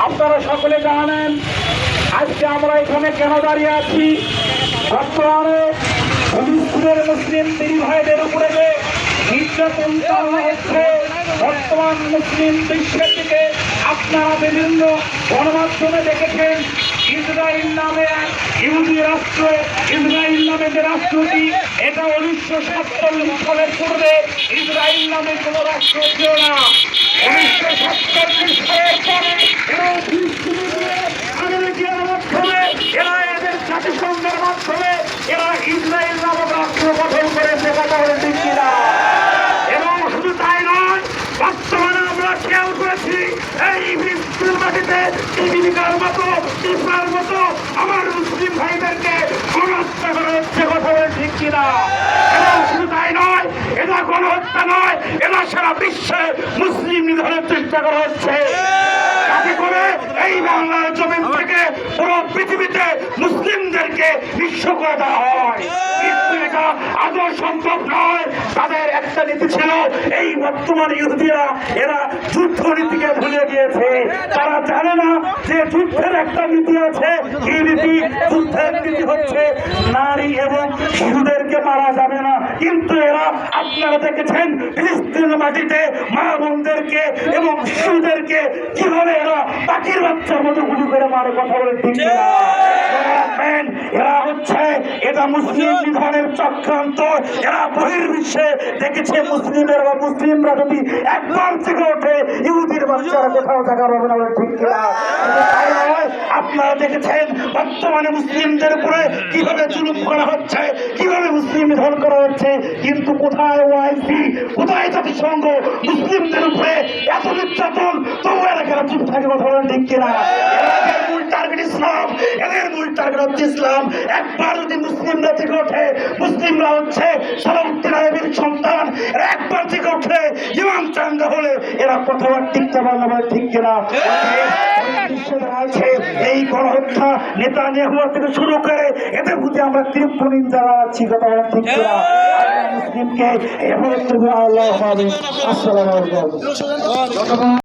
আপনারা সকলে জানেন আজকে আমরা এখানে কেন দাঁড়িয়ে আছি। বর্তমানে ফিলিস্তিনের মুসলিম দিনী ভাইদের উপরে যে নির্যাতন চালানো হচ্ছে, বর্তমান মুসলিম বিশ্বের দিকে আপনারা বিভিন্ন গণমাধ্যমে দেখেছেন ইসরায়েল নামে এক ইহুদি রাষ্ট্র, ইসরায়েল নামে যে রাষ্ট্রটি, এটা 1947 সালের পূর্বে ইসরায়েল নামে কোন রাষ্ট্র ছিল না। 1947 সালের পরে আমেরিকার মাধ্যমে এরা এদের জাতিসংঘের মাধ্যমে এরা ইসরায়েল নামক রাষ্ট্র গঠন করেছে, কথা বলে ঠিক কিনা? এবং শুধু তাই নয়, বর্তমানে আমরা খেয়াল করেছি এই ফিলিস্তিনের মাটিতে জীবিকার মতো ইসরার মতো আমার মুসলিম ভাইদেরকে গণহত্যা করা হচ্ছে, কথা বলে ঠিক কিনা? এবং শুধু তাই নয়, এটা গণহত্যা নয়, এটা সারা বিশ্বে মুসলিম নিধনের চেষ্টা করা হচ্ছে, যাতে করে এই বাংলার জমিন থেকে পুরো পৃথিবীতে মুসলিমদেরকে নিঃস্ব করে দেওয়া হয়। কিন্তু এটা আদৌ সম্ভব নয়। তাদের একটা নীতি ছিল, এই বর্তমান ইহুদিরা এরা যুদ্ধ নীতিকে ভুলে গিয়েছে। তারা জানে না যে যুদ্ধের একটা নীতি আছে। এই নীতি, যুদ্ধের নীতি হচ্ছে নারী এবং শিশুদেরকে মারা যাবে না। কিন্তু এরা, আপনারা দেখেছেন ফিলিস্তিনের মাটিতে মা বোনদেরকে এবং শিশুদেরকে কিভাবে এরা পাখির বাচ্চার মতো গুলি করে মারে, কথা বলে ঠিক না? এরা হচ্ছে, এটা মুসলিম নিধনের চক্রান্ত। এরা বহির্বিশ্বে দেখেছে মুসলিমের বা মুসলিমরা যদি একবার থেকে ওঠে ইহুদির বাচ্চারা কোথাও থাকা পাবে না, ঠিক কিনা? আপনারা দেখেছেন বর্তমানে মুসলিমদের উপরে কিভাবে জুলুম করা হচ্ছে, কিভাবে মুসলিম নিধন করা হচ্ছে। কিন্তু কোথায় ওআইসি, কোথায় জাতিসংঘ মুসলিমদের উপরে এত নির্যাতন, তবু এরা কেন চুপ থাকে, কথা বলেন ঠিক কিনা? এদের মূল টার্গেট ইসলাম, এদের মূল টার্গেট হচ্ছে ইসলাম। একবার যদি মুসলিমরা থেকে ওঠে, মুসলিমরা হচ্ছে সালাউদ্দিন আইয়ুবীর সন্তান, এরা একবার থেকে ওঠে ইমাম চাঙ্গা হলে এরা কথাবার টিকতে পারলে বলে ঠিক কিনা? আছে এই গণহত্যা নেতানিয়াহু থেকে শুরু করে এদের প্রতি আমরা তীব্র নিন্দা জানাচ্ছি, কথা বলেন ঠিক কিনা? মুসলিমকে এভাবে আল্লাহ আসসালামু আলাইকুম।